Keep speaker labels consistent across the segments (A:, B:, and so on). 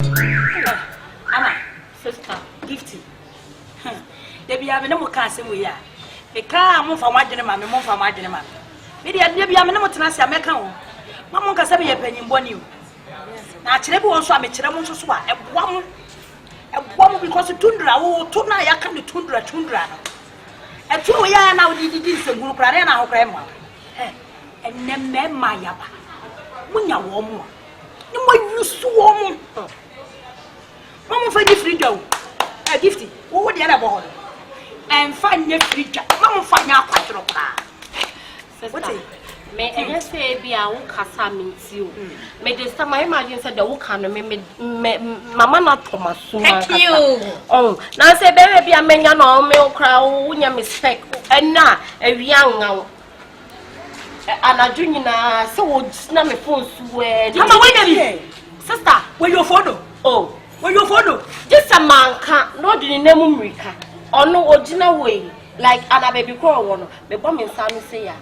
A: Ama, sister, gifty. There be a no cancer we are. The car, move for my dinner, move for my dinner. Maybe I be a minimum to answer my count. Mamma can say a penny in you. Naturally, one swam a children to swap a woman because of tundra, oh, tuna, I come to tundra. A 2 years now, did this and group and our grandma. And then my yaba. When you're warm, no more you swarm. Mamma for the free dough. A gifty, what would the other boy? And find your free jack. Mamma find out quite what is may I say be our casa means you? May this time I imagine said the wokan me Mamma not Thomas. Thank you. Oh, now say baby, a man or milk crowd, wouldn't mistake. And now a young now. And I drink so snap my phone swear. Come away, sister. Where your photo? Oh, where your photo? Just a man can't not in the Mumrika or no original way like Anna baby crow one. The bomb in San say.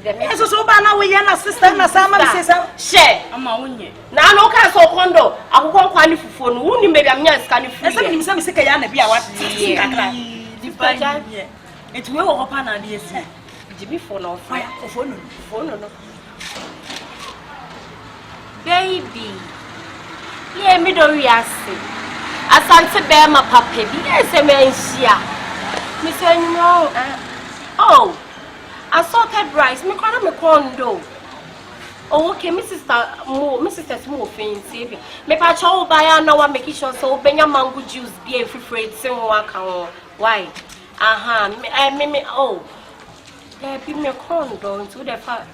A: Yes, so now we are sister and Sama says, share. I'm a winning. Now, no castle condo. I will go find for phone. Wouldn't maybe I'm not scanning for some sick and be our it will open a dear say. Jimmy for no fire for no. Baby, yeah, me do we are say. As Santa Bear, my puppy, yes, a man, Miss No. Oh. Assorted rice, me call me condo. Oh, okay, Mrs. Small thing, saving. Me patch all by now, I'm making sure so Benya mango juice be a free freight, same work. Why? Me, oh, there be me condo into the fat.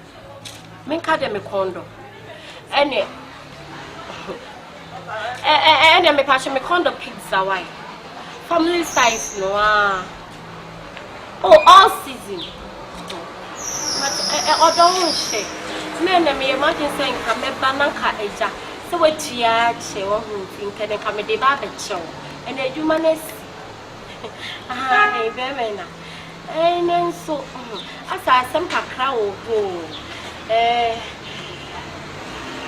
A: Me card me condo. And me patch me condo pizza, why? Family size, no. Oh, all season. But don't shake. Men and me imagine saying, come a banana eja. So what she won't think and come a debate show. And a humanist. Ah, very nice. And then so, as I some crowd go.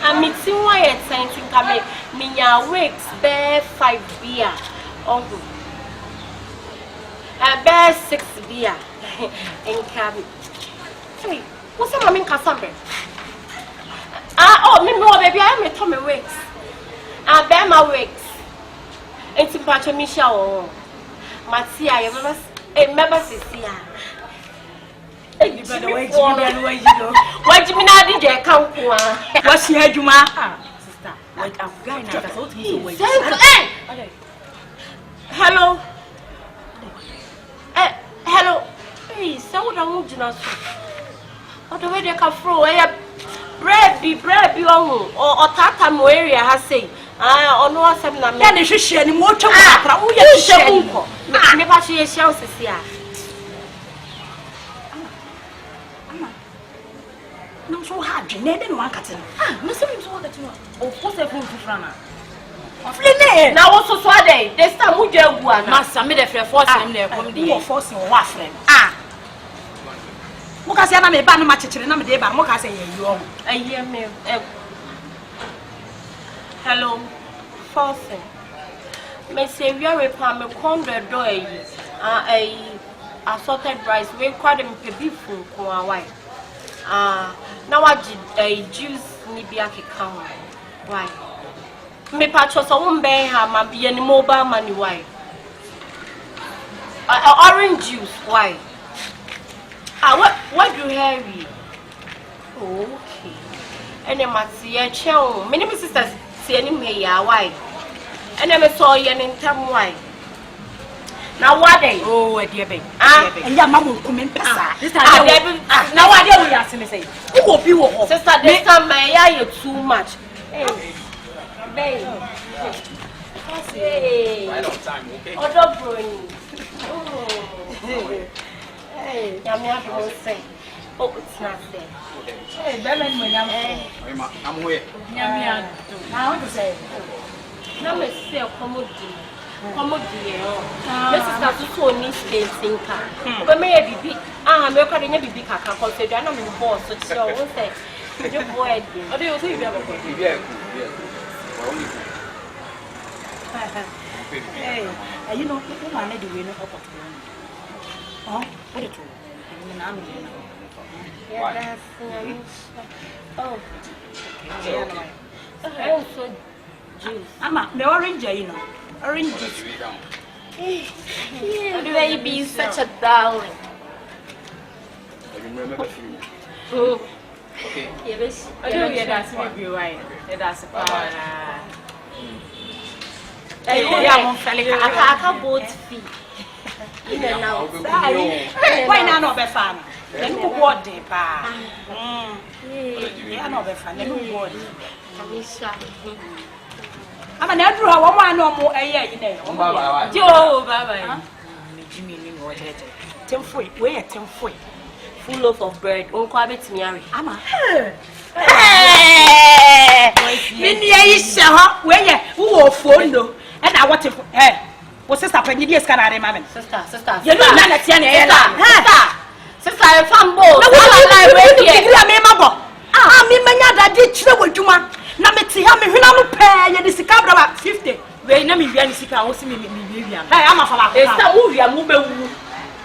A: I'm meeting why it's saying, come me your wigs bear 5 beer. Oh, a bear 6 beer. In cabin. Hey, what's the mommy Cassandra? Oh, me no, baby, I am a Tommy Wigs. I bear my wigs. It's in Pacha Michelle. Matia, you never see here. You better wait, why do you mean I did count? What's here, Juma? Sister, wait up, guy, I thought he was waiting. Hello. Hello. Hey, so what I want to know. What the way they come through? Bread be on or Tata Moeria has say. I know some na me should share any more to who you share. Never she shells here. No, so hard, you need one cutting. Miss him so that you know. Oh, what's a fool for Frana? Now, also, Swade, this time who you one, Master made a fair force and there from the force in Waffle. Mokasiana me ban much children, I'm there, but Mokasa, you I hear me. Hello, Forcing. May say we are a palm a corner door, a assorted rice, we quite a beef from Hawaii. Now I did a juice, Nibiaki count. Why? Me patches on bay ham be any mobile money, why? Orange juice, why? What do you have? Okay. And I must see a chow. Many sisters see any may why? And I saw you in time why. Now what day? Oh, dear baby. And your mama will come in passa. This time now I dare we ask me say. Who will be what? Sister, this time may I too much. Hey, right on time, okay? Other brewing. Hey, Yamia say. Oh, it's not there. Hey, Bellman, I'm with Yamia. Now, what to say? Now, let's say a commodity. This is not so neat thinker. But maybe I'm not going to be Kaka, because I'm not in boss, so I won't say. You boy, I do think you have a Hey, you know, you man the way no up to. Oh, what it? Oh. Also juice. Ama, the orange, you know. Orange juice.
B: Yeah, baby, such a darling. Oh.
C: Okay.
B: Yes.
D: I don't get that to be right. That's a power.
B: I can't both feet.
A: Why not be fan? Then who bought the pa? Yeah, no be fan. Then who bought it? I'm an Andrew. I want no more a year in there.
D: Joe, Baba. Jimmy, or head.
A: 10 feet. Where 10 feet?
B: Full loaf of bread. Uncle Abet Mary.
A: Ama. Hey! Minya is where who phone though? And I want to. Hey, what's sister? When you can I remember?
B: Sister.
A: You know, not
B: Sister, I'm from both.
A: No, me manya that did chill with Juma. Na me ti ha me hwena mo pa ya de sika bra 50. We na me wia ni sika wo se me wia. Hey, ama fa ba ko.
B: Sister, wo wia mo bewu.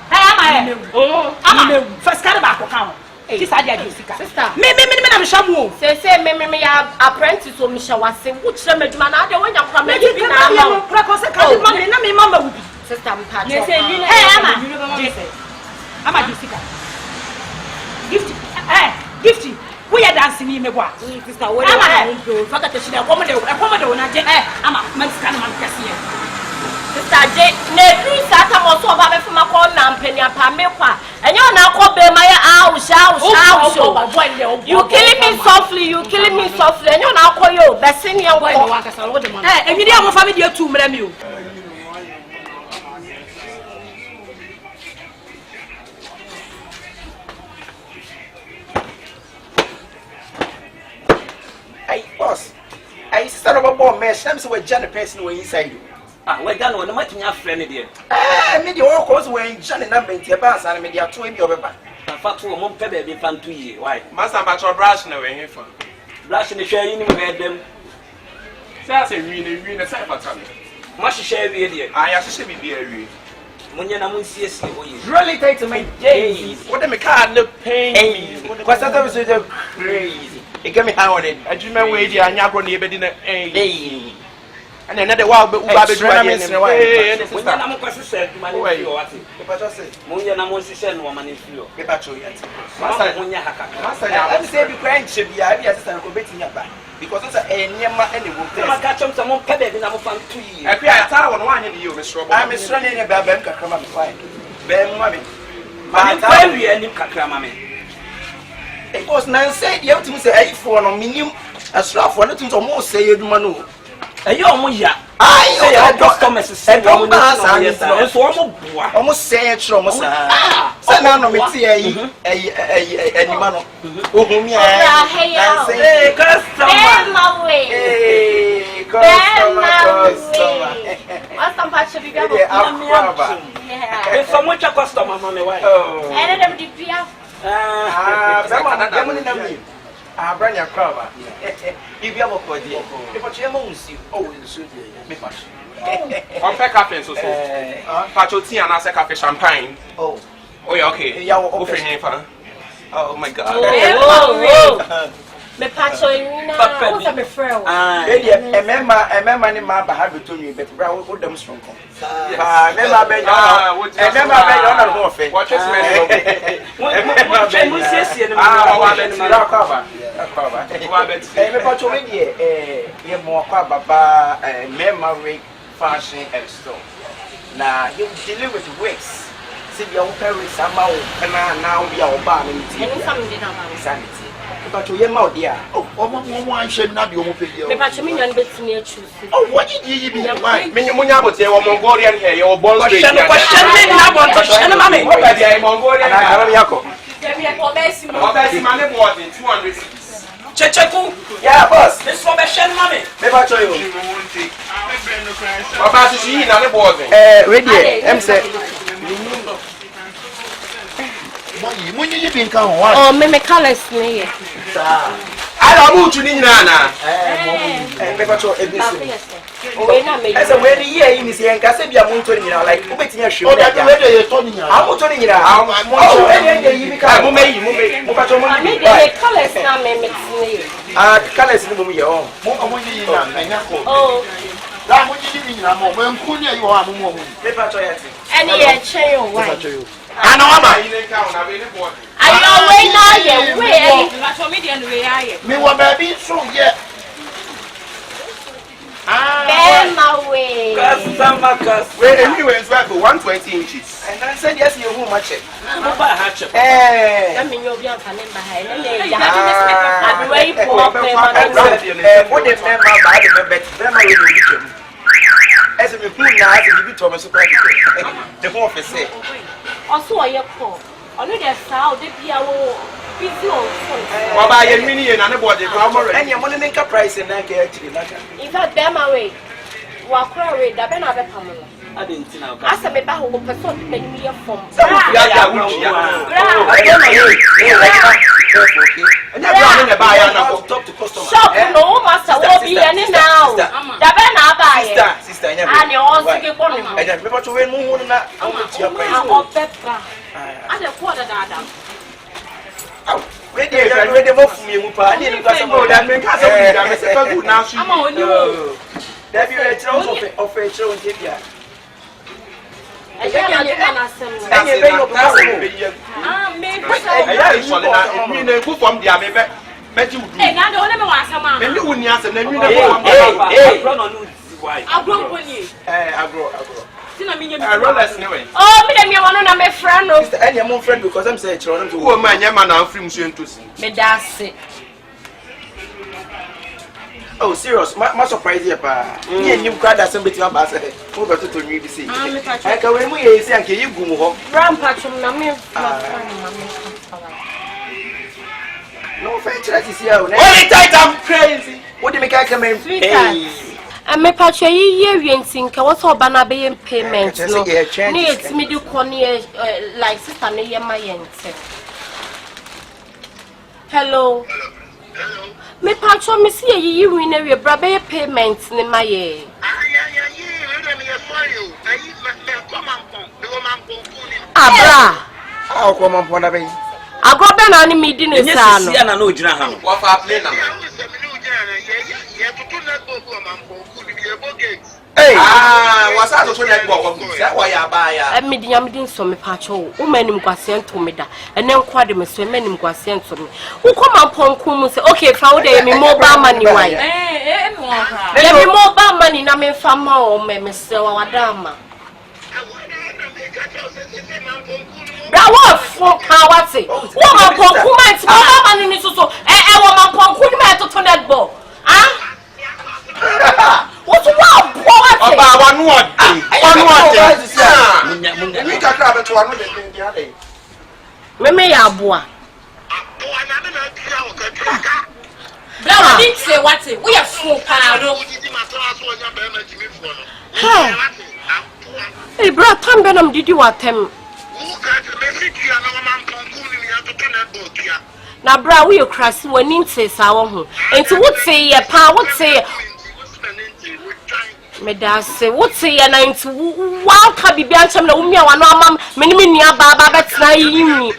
A: Hey, ama oh, ama first card ba ko kan. This idea de sika.
B: Sister.
A: Me na me hwa mo.
B: Say me ya apprentice o me hwa wase. Wo kire me djuma na de wo nya kra me bi na ama.
A: Pra ko se card ma me na me mama wo bi.
B: Sister, me pa.
A: Hey, ama. Ama de sika. Gift. Gift. We are dancing in me boy.
B: Sister, what am I
A: doing? Fuck the shit. Come on, I'm a man scan man cassia.
B: Sister J, ne please sata mo so ba be fuma ko na mpenia pa me kwa. Enyo na ko be my house. You killing me softly, Enyo na ko yo, be senior ko.
A: Eh, e video mo family dey tu mra mi o.
C: Hey, boss. Hey, sister of a bomb mesh. I'm so we're Johnny person when inside you.
E: We're done with the much in your friend, dear.
C: Me the all cause when Johnny number in Tabas and media 2 in your paper.
E: I fought to a month, baby, fan 2 years. Why?
F: Master Patrol brush no way here for.
E: Blushing the share in them.
F: Say, really, a cypher time.
E: Much share with you.
F: I should be here.
E: Munyana see
C: really take to make days. What the car look pain. What's that was crazy? It gave me how on it. I dream away the Anyabro near bed in a and another wild but Baby Dramas in a way.
E: Munyana Mokasi said, my way, the Patrol said, Munyana Monsi woman in you. The Patrol yet. Master Munyaka. Master, I say you crying should be ideas and committing your back. Because it's a near any woman. I catch him some more pebble in our fan 2 years. I create a tower on one of you, Miss Robert. I'm Miss Running a Babemka Kramam fine. Ben Mammy. My time we are in Kakramame. It was none said, you have to say for a minimum as rough for nothing to more say you manu. A young Muya. I say I got Thomas said, almost say it from us. Send on me, any man whom you say, customer. Hey, customer.
B: What's some patch of the
E: It's so much a customer, mommy.
B: I don't know.
C: I bring your cover. If you have a body, if you amongst you, oh, you should be much.
F: On pack up and so Patrol tea and I say cafe champagne.
C: Oh,
F: yeah, okay. Oh my God.
B: Me patch what's a referral?
C: A member in my behavior to me, but brown with them strong. Never been on warfare. What is more memory fashion and store. Now you deal with wigs. See your parents somehow and now we are banning sanity. But you out there. Oh, one should not be able to
B: me patch me and bits near choose.
C: Oh, what did you be?
F: Munya would say, Mongolian here, your boss.
C: Question, mammy. Mongolian, I don't know.
E: Checheku,
C: yeah, boss.
E: this for Beshan money.
C: Never show you.
F: What about she in the board?
C: Ready, I'm saying. You been coming one.
B: Oh, me colors near.
F: I don't move to Nana.
C: Never show everything. As a way year in his young Casabia Mountain, like Ubetia show. Oh, that's where you're talking. I'm telling you now. I'm
B: colors now,
C: colors in the movie. Oh, that would you mean? I'm when Punya you are more.
B: Any chain white.
C: I know I'm
B: away now,
C: me want baby so yet.
B: My way.
F: Wait, anyway, it's right for 120 inches.
C: And I said, yes, you're much.
B: I mean, you'll be on behind. I'm very poor.
C: What the member by the member as a food now, as a bit Thomas, the whole of the say.
B: Also, I am poor. Only there's how they be our busy on
F: Well, by a mini and anybody,
C: and your money make a price and I get actually.
B: in fact, them away. Walk away, the Ben of a Pamela.
E: I didn't know.
B: I said, I will perform me a form.
C: And you're running a buyer now to talk to customers.
B: Shop, no, master will be any now. The Ben of a
C: sister, and
B: you're also give one.
C: I don't remember to win more than that.
B: I'm a quarter dada.
C: Where they move from you, I didn't pass about that.
B: I'm on you.
C: There be a chance of a show in India.
B: And you're not oh, me want to be friend.
C: And your mom friend because I'm saying,
F: oh, my man, I'm from soon to see.
B: Me that's it.
C: Oh, serious, my surprise here, pa. You cried as somebody to us over to me. See, I can when we say, can you go home?
B: Rampart from Nami.
C: No, fancy is here. Only tight, I'm crazy. What do you make I come in?
B: And me patch a year and think I was all Banabe payment. No, it's me do corny like sister near my end. Hello. Me patch on me see you win a brabe payment in my year. Abra.
C: I'll come up one of them.
B: I got Ben on me dinner.
E: I know Jaham. What I play now?
C: Hey,
E: what's that? Why I buy
B: a medium didn't so me patch. Oh, woman was sent to me that, and then quite me so many was sent to me. Who come upon Kumu say, okay, found me mobile money. Why? Let me mobile money, na me fama or me, Mr. Wadama. Bravo, what's it? Woman, Pokuman, mobile money, so, and woman, Pokuman to turn that ball. What's wrong?
F: About one word.
B: Meme Abua. Bravo, didn't say what's it. We are full power. Hey, bro, Tom Benham, did you want him? Now, bro, we are crashing when you say sour. And to what say a power, what say. Me da say what say ya 90 wow ka bibia nchem na umia wa no amam me ni nua baba betra yimi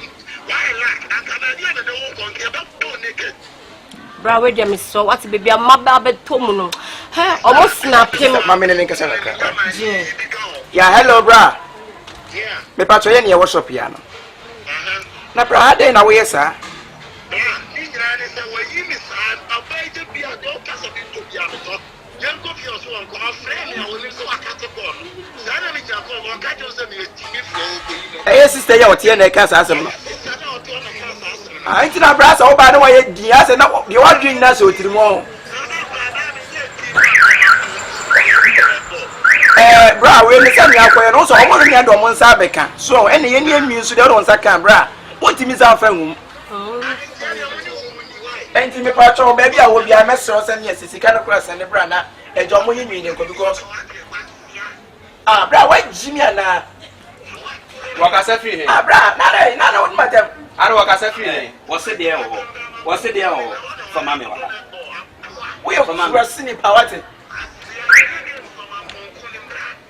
B: bra we dem so what bibia maba betom no he almost snap him
C: mama ne nkasa na ka yeah hello bra yeah me pacho ye ne worship ya no na bra ade na we yesa ni nyira ne se wo yimi sa abai je bia do kasa bi to bia no hey sister ya otie na ka sa asem no ai tina bra sa oba na wa ye dia se na the one dream na so tirimo bra we me se ni akoye no so omo ni ado mo nsa beka so ene ye ni emi so de do nsa kan bra wotimi sa fa nwum enti me pa cho baby a wo bia mesro se ne sisika no kra se ne bra na ejo mo yi nwini ko because bra wa jimi ana
F: Wakasa free here.
C: Bra na what matter
F: Ara wakasa free here.
E: What's it there? What's it there for mammy?
C: We are from our senior power.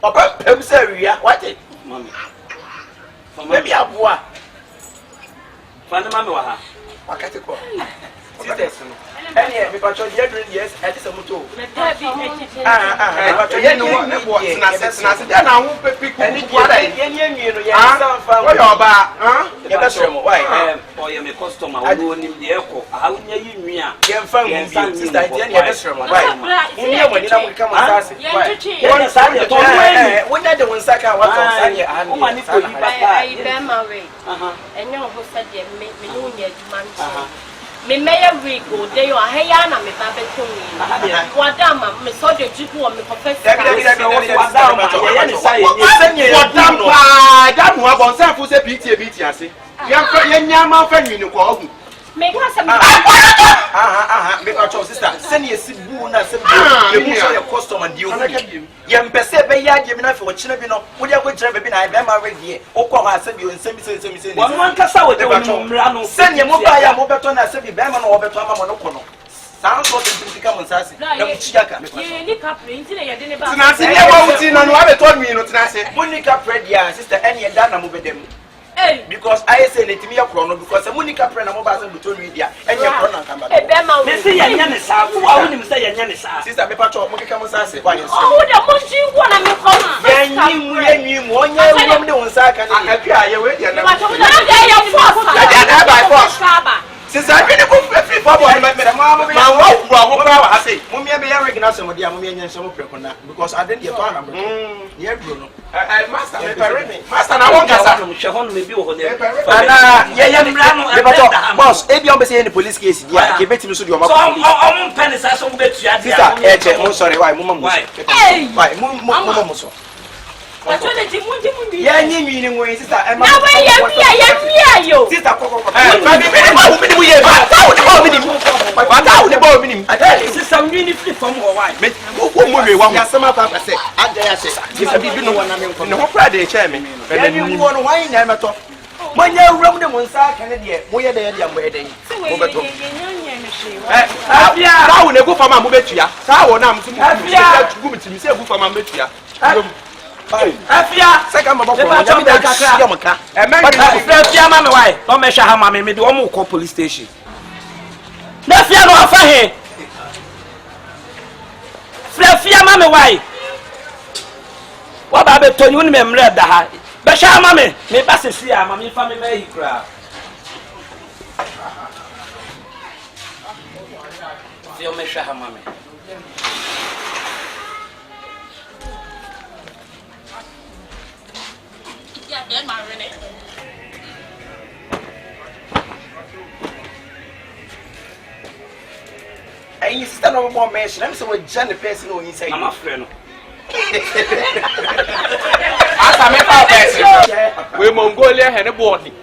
C: Papa, I'm sorry, what it?
E: Mommy.
C: Maybe I boy.
E: Find the mammy.
C: I can't go. Any because you're doing yes, I just want to.
B: Me may week or day or Hayana, me baby to me. What damn, me saw the Jew or me professor.
F: What
B: Make us a
C: make our choice, sister. Send you a sibu and send your customer and you. Yam Pesebe Yad, you know, for Chinabino, would you go drive a bit? I am already. Oka send you and send me. One Casa with the send your mobile, Mobaton, I said, Bama or Betama Monocono. Sounds what to become on Sassy. Monica Predia, sister, any and Dana move them. Because I say it to me a chrono because a Monica Prena mobile between media and your chrono come back. Say Yanisa, who I wouldn't say Yanisa. Sister Pepacho, Monica Mosasi. Oh, the most you want to make home. You one year, one second. I appear you with your since I've been a good for I say, Mummy, I recognize some of the Armenian and some of because I didn't get one. Yeah, Bruno. Master, I won't get some maybe over there. Boss, if you're saying the police case, yeah, give it to me so you're my pennies. I saw bet you. Sorry, why, Why, Mumma. Yeah, you mean when sister, and my you. Sister, some really flip from why. Some of us say, I dare say, you know what I mean. No Friday, chairman, and you want to wine, I'm at all. When you're round the Monsa Canada, where they're young wedding. I will go for my Mubetia. I will now go to me, say, go for my Mubetia. Afia, second of all, why? Don't measure how mammy made the Omo police station. Nafia no afahe. Flafia mammy why? What about Tony when me read that? Basha mammy, me pass see mammy family very crowd. Feel measure how mammy. And you stand over more mention. I'm so with Johnny person who inside. I'm a friend. As I make our best, we Mongolia and a body.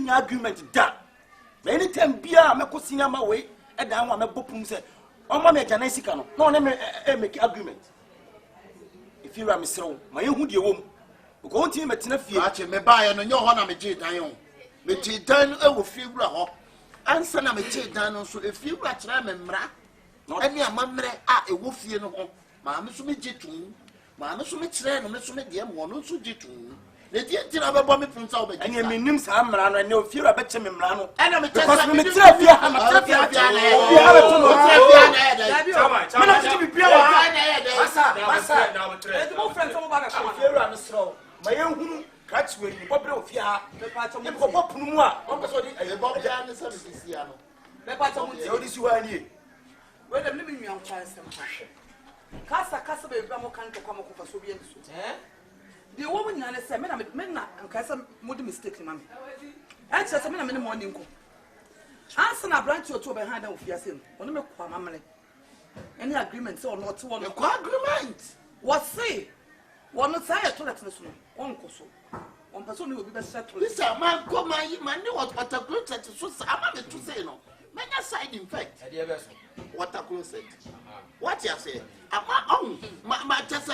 C: Argument done. Many time beer, I make senior my way, and down one bopum said, oh, mamma, Janesicano, no, make argument. If you are Miss Rowe, my own dear woman, go to him at Tina, me buy and your honor, me jade down. Me jade down over few raw, and son of me jade down, so if you got remember, not any a mamma, a wolf, you know, Mamma Sumi Jitu, Mamma Sumi Tren, Miss Sumi, dear one, so Jitu. The dear of a bomb from South, and you mean names Hamran and no fear about him in Rano. And I'm a test of me, my own catch with you, Papa of Ya, the part of Pumua, Bob Jan is the part of this you are here. Well, I'm living young child some passion. Casa Casa Bramo can't come up for Soviet. The woman and I said, men and Casa would mistake, mammy. I just a minute morning. Answer a branch or two behind of Yasin. Only make mamma. Any agreement or not one agreement? What say?
G: One side toilet no so. One koso. One person will be best settled.
H: This a man come my what water closet so I'm to say no. Many side effect. Water closet. What you say? My just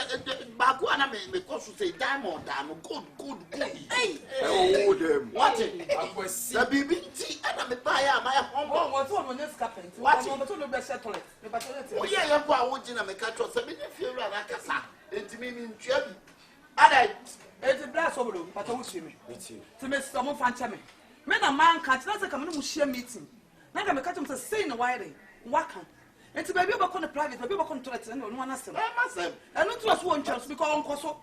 H: back when I may cause to say diamond, good. Hey, oh, them. What it? The BBT and I'm a buyer, my home. What's on this carpet? What's on the best settled? Oh, yeah, you're going to make a catch of 70 few and I can say, it's meaning Chevy. And it's a blast over, but I will see me. To make someone fancy me. Men a man can't, that's a community share meeting. Now I'm a catch him to say in a while. Waka. And to baby back on the private, baby back on the toilet, and one has them. And not just one chance because Uncle so.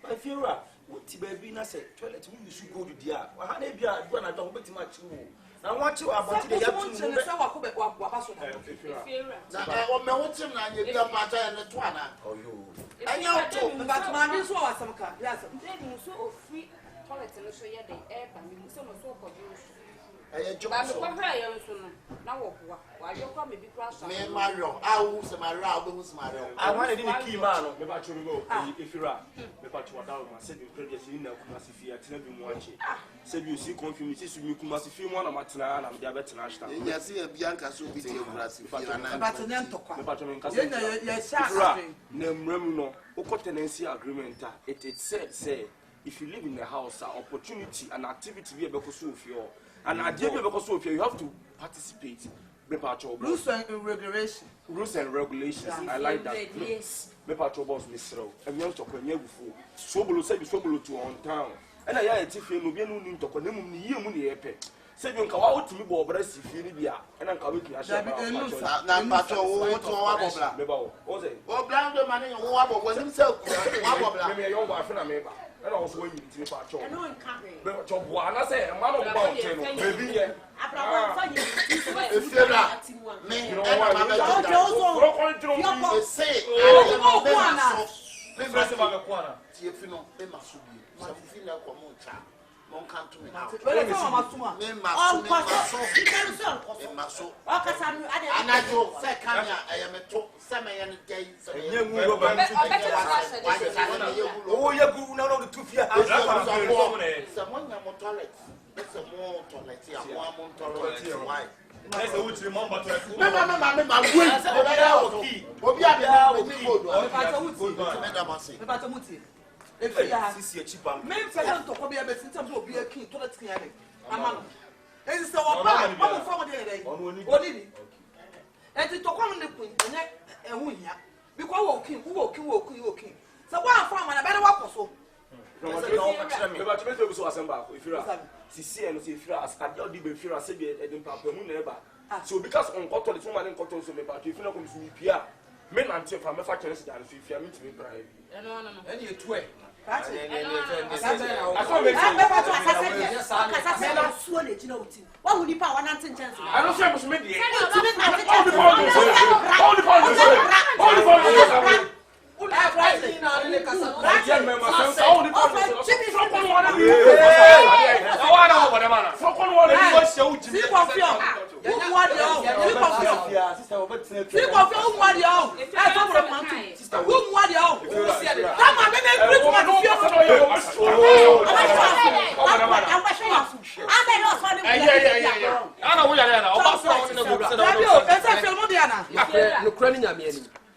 E: If you're up, what baby, I said, toilet, you should go to the air. Well, how they be at when I don't bet much. Now, what you are about to have to say, oh, you. I know, but my news was some car. Yes, so free toilet and show you the air, but you so much. Mario, I was Mario. I wanted to keep man. If you're up, said you previously know Kumasi at Nebu Mochi. Said you see confused, you Kumasi, one of Matana and the other Ashtown. Yes, Bianca so be yes, Nemremuno, Oko tenancy agreement. It said, say, if you live in the house, opportunity and activity be able to solve your. And I did because of you have to participate.
G: Rules and regulations.
E: Rules and regulations. I like that. Yes. Me patrol boss Mr. And you talk when you before. Sobolo said Sobolo to on town. And I had to feel no be no to condemn me money epe. Said you come out to me bo breast if you be and I'm coming to Ashtown. Na patrol what to was it? Oh, blind man in one was himself. Me young boyfriend member. And also when you to patrol. I know in cafe. But job one I say man of about maybe yeah. If you're not me, you know what? Say, that's a which remember to so because on cotton is woman in cotton so but if you know come to me pia men until from manufacturing that if you are meet me bribe and you twe I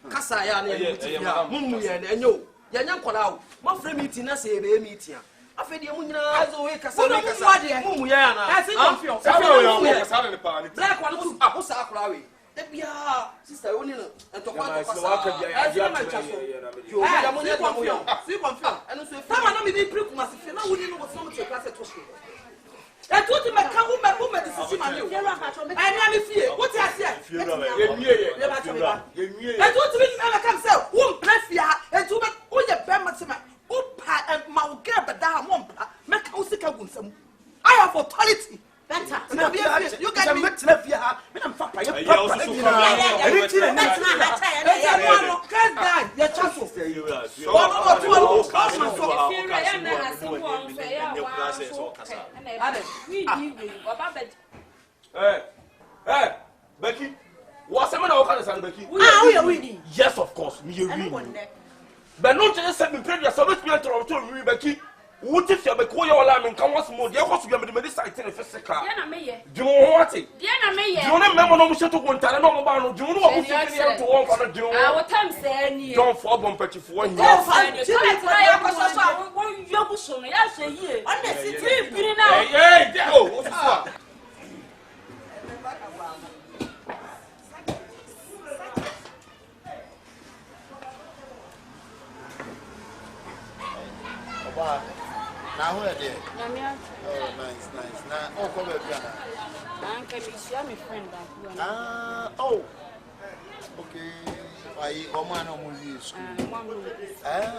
E: Kasa ya na ya mumu ya na enyo ya nya nkwala wo ma frɛ meeting na sɛ ebe meeting afedi mu nyina zo we kasa we kasa mumu ya na asi confio kasa na pa ni black one ku akosa akora we e bia sister woni no entokwa kasa ya na chaso yo ya mu nya mu yo si confio eno so fa na me bi priku ma se fe na woni no wo so mo te class to school e tu ti me kan wo me decision ma ni o e na me fie wo ti ase ye mie ye ba to me ba ye mie e tu ti me na kam se wo plafia e tu me wo ye be ma se ma wo pa ma wo get be da mo mpa me ka wo sika gu nsam I have authority better na be you get me na fie ha me na mfa pa ye proper e ni ti na no crazy guy ye chaso Hey, Becky, what's the matter with Becky?
A: We are winning.
E: Yes, of course, we are winning.
F: But no just said me previous so let's be to me Becky. What if you be call your alarm and come once more? There was to be the medicine physical. Do you know what it? Do you remember no to one time? No, do you know what to one for the
B: our time saying
F: don't fall bomb petty for 1 year.
H: Now where there? Oh, nice. Now, oh, come here, oh, okay. I man on movie school.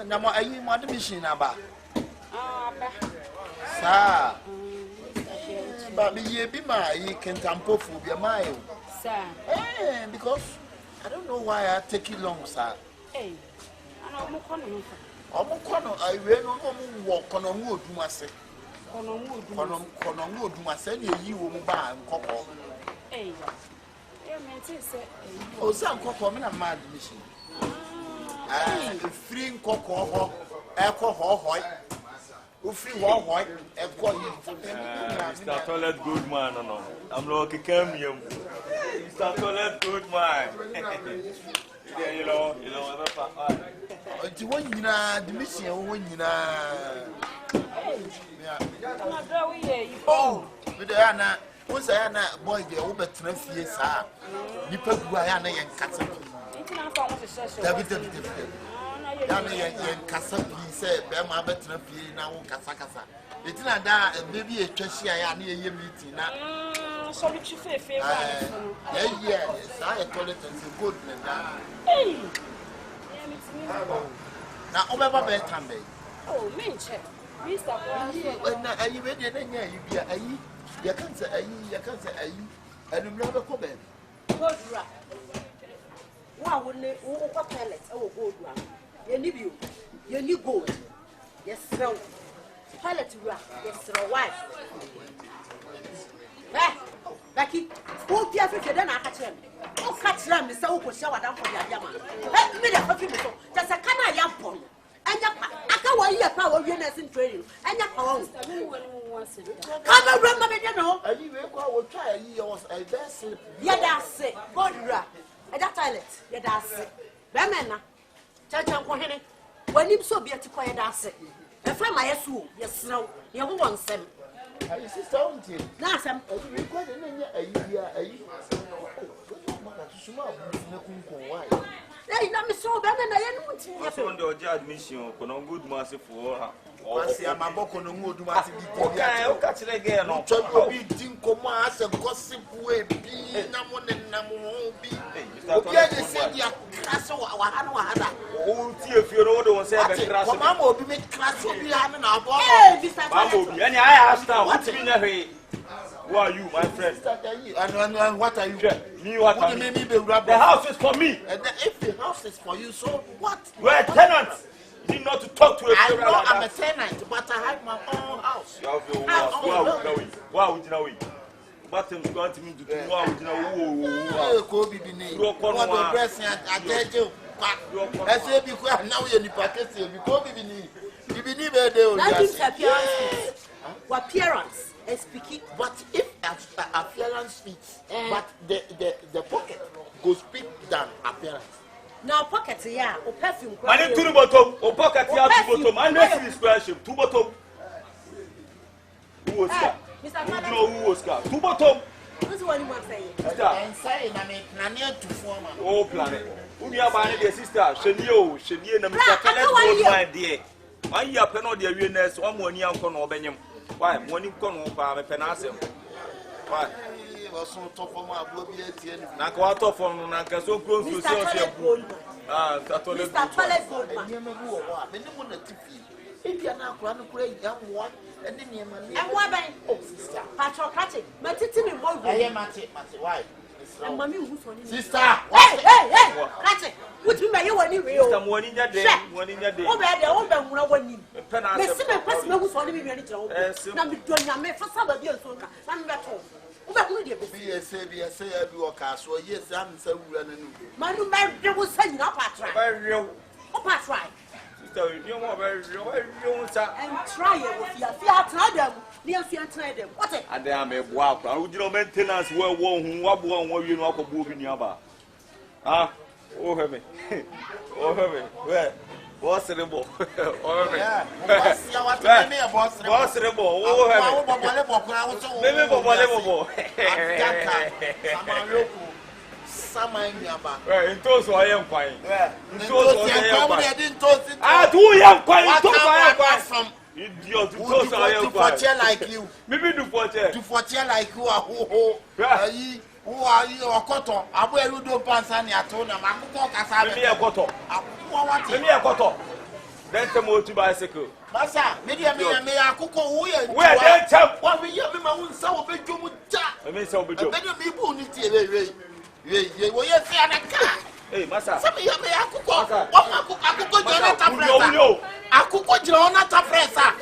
H: Now, are you mad machine about? Sir, but me be my can tampo for your mile, sir. Because I don't know why I take it long, sir. Hey, I really walk on a wood, must say, you will buy and couple. Oh, some couple, I'm a mad mission. Free cocoa, alcohol, free white,
I: Mr. Toilet good man, no. I'm lucky came here. Mr. Toilet good man. You know,
H: the one you know, the mission when you know. Oh, with the Anna, was Anna, boy, the over 12 years, sir. You put Guiana and Cassapi. And Cassapi said, Bama better now, Casacasa. It's not that maybe a Cheshire near your meeting now. Sorry, Chief. Yes, I told it as a good man. Now, over bedtime. Oh, Minch, Mr. Are you ready? You can't say, and you never come in. Why wouldn't they all pellets? Oh, gold one. You need gold. Yes, so. Pilot, yes, sir, wife. Becky, who cares if you don't catch him? Oh, catch them, Mr. Oko shower down for your yama. Let me have you, just a can I yam for you. And your power, you're in training. And your power. Come and run, you know. I will try yours. I best sleep. Yeah, that's it. Godra. And that toilet. Yeah, that's it. Bemena. Chacham for him. When you so be to quiet, that's it. A friend, my soul, yes, no, you want some. I see something. Last time, I recorded in a year. Hey, I'm so bad, and I don't know admission. Good master for her. I see I'm a book on the mood. Okay, I'll catch it again. I'll try to be Dinkomas and gossip way. Be Namon and Namon be. Okay, they said you're crass or Hanoa. Oh, if you know, don't say Mamma will be made crass or be having our boy. And I asked now, what's in a hurry? Who are you, my friend? And what are you? Me, what are you? The house is for me. And if the house is for you, so what? We're tenants. You need not to talk to a I know I'm a tenant, but I have my own house. You have your house. Why would you know it? But I'm going to mean to do what would you know? Kobe be named. You're going to press and I tell you. I say because now you're in the packet, because you believe that appearance and speaking, but if appearance fits, but the pocket goes big than appearance. Now pocket yeah, or perfume. Money to the bottom, or pocket yeah to the bottom, and this is question to bottom. Who was that? Who was that? To bottom. Who's the one you want to say? I'm saying, I mean, planet to form. Oh, planet. Who are my sister? Shenio, and Mr. Caleb, my dear. I hear penal the awareness, one more young con or Benham. Why, when you come over, I'm a penasem. Why? So tough for my body, not quite off on Nanka, so close to yourself. Ah, that's all. Mr. Toilet Gold, and you know what? If you're not going to create young one, and then you're and what by oh, sister, patriotic, but it's in one way. Why? And mommy, sister, hey, catch it. What you may you want to real? One in your day, one in your day. Oh, bad, the old man will want you. The simple person who's only me, and I'm doing your man for some of your son. I'm not home. Say, I do a castle. Yes, I'm so running. Manu, there was saying up at right. Oh, that's right.
I: sister, you want to
A: and try it with your fear, try them. Near fear, try them. What it?
I: and then I'm a walk. I would do maintenance well, what you know, moving your bar. Ah, oh, heaven. Oh, heaven. Where? What's the ball? Oh, heaven. What's the ball? Oh, heaven. In those who I am fine. In those who I am fine. Ah, do you am fine? From idiot, to portray like you. Maybe do portray like you are who are you or cotton? I will do Pansani at home. I'm going to cotton. Let me a cotton. Then come over to bicycle. Massa, maybe I may a cook where they tell what we have in my own soul. I mean, so be doing it. Hey, Massa. Some of you may have cooked. I cook Jonathan Fresa.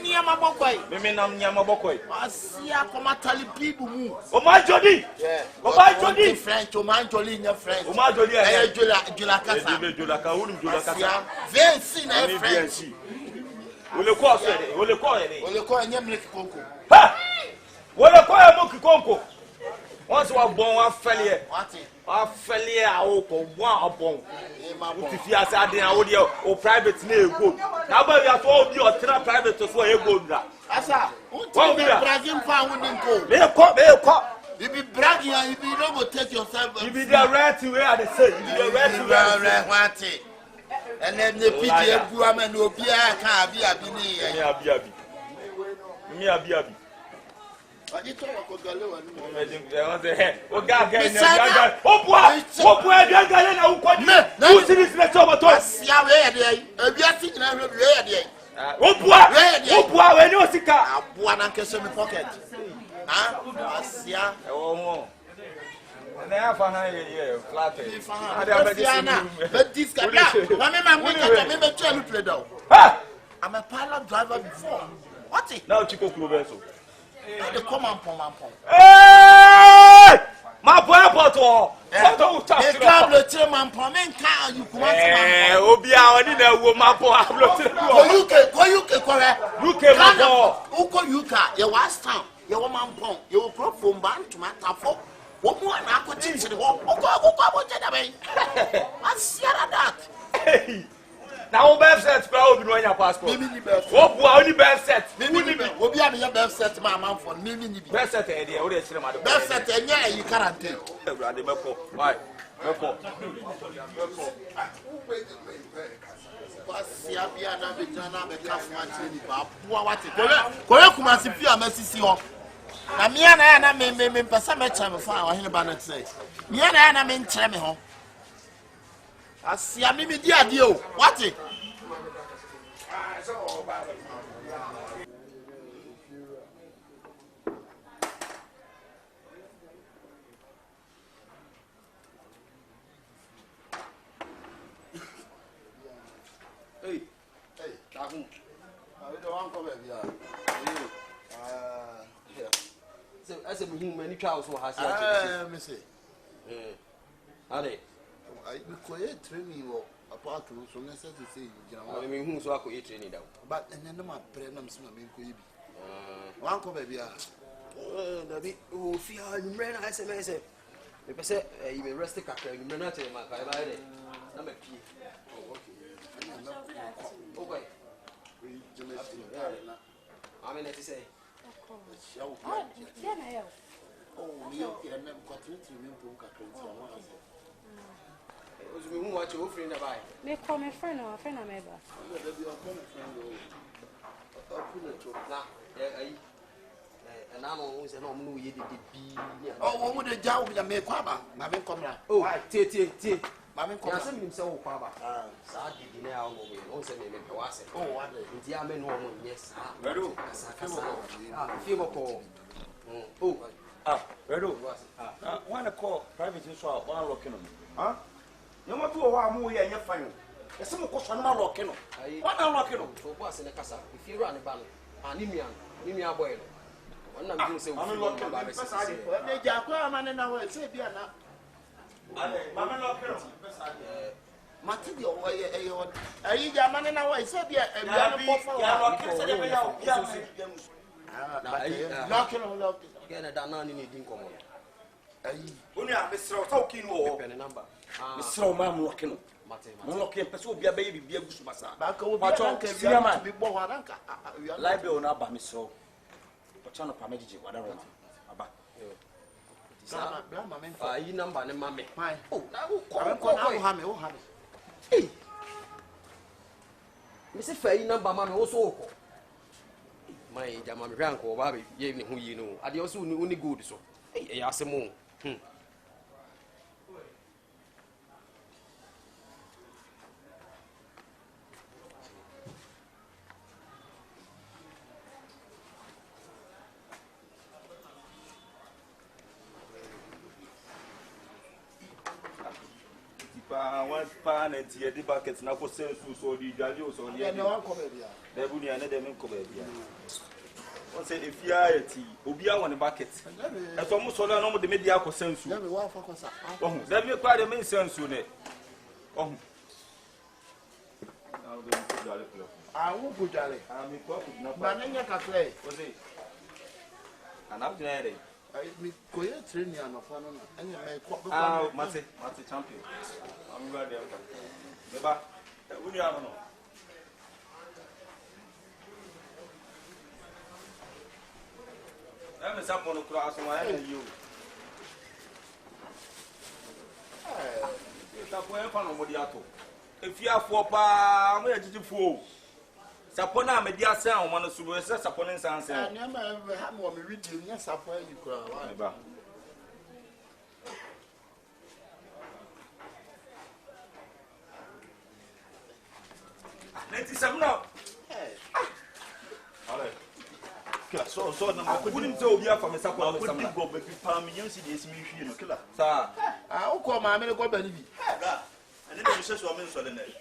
I: Near my boy. Maybe I'm a boy. I see a comatally people move. Oh, my Jody. Yeah. Oh, my Jody. French, oh, my Jolly, your friend. Oh, my Jolly. Julacasa. Very seen a French. Will you call it? Will you call it? Will you call it? Ha! Will you call it Monkey Conco? Once you are born, one failure. One failure, I will one upon. If you are saying audio or private name, good. Now, but you have told you are private to for a good. Asa, what be bragging for winning gold? They'll call. You be bragging, if you don't take yourself. You be the right to wear the same. You be the right to wear what it. And then the PJ woman will be a car, be a bini. I did talk about Gallo and oh, God, I'm a pilot driver before. What's it? Now, Chico Clubeso. The common pom. Hey! My boy, Poto! The club, the chairman, Pomen, car, you come on. Obia, I didn't know my boy. You can, your Ashtown, your woman pom, your crop from Ban to my tafo. What more I could teach the walk? I see that. Now, birth set, proud in your passport. What only birth set? Will be your birth set, my mouth for Mimi. Birth set, idea, or the birth set, and yeah, you can't take. Why? I see a mimi dear deal. What it? Hey, Tahu. I don't want to come here. So, as a many cows who has Missy. Are they? I could training or apart to so necessary to say, I mean, who's so I could eat training down. But and then my prenum swimming could be. One cover be oh, fear you ran. I said, if I said you may rest a captain, you may not tell my car. Number P. Okay. I mean, let's say, oh, you can continue to what you offering about? May call my friend or a friend of my and I'm always an old you did be. Oh, what would the job with a make Quaba? Mammy come now. Oh, tea. Mammy come himself, Papa. Sadly, now, also name it was. Oh, what the Yaman woman, yes. Redo, Fimo call. Oh, Redo. One a call private issue, one looking on. Huh? You want to a movie and you're fine. There's some question about Rockino. What are Rockino? So, what's in the casa? If you run a band, Nimia boy. One of them say, I'm looking about it. They are man in our say, Biana. Mamma Rockino.
H: Material, I German now. I said, yeah,
F: Only I miss talking or number. Miss Roman walking. Walking, Peso be a baby, be a good massa. Back be born. Library on Abba, Miss Row. But Channel Pamage, whatever. You number and mammy. Oh, now hey, Mrs. Faye number mammy also. My German grandco, Bobby, gave me who you know. I also knew only good so. Hey, I say more. One pan and tea, the buckets now for sale, so the Jalios on the other one. There would be another man cover. One said, if you are tea, Ubia on the bucket. That's almost all I know the media for sense. Oh, let me quite a main sense soon. Oh, I won't put Jolly. I'm in court with no banana cafe. Was it? And up there. I quit training on a phone and you may quote Matty champion. I'm ready. Never. We don't know. I'm a sample of class and I have you. If you are for pa, where did you fall? Sapona media sound, one of the Saponin sounds. I never have one reading. Yes, I pray you cry. Let us know. So, I couldn't tell you from a support. I couldn't go back to Palm. You see this mission, killer. Sir, I'll call my medical baby. And then you say so, I'm in Solene.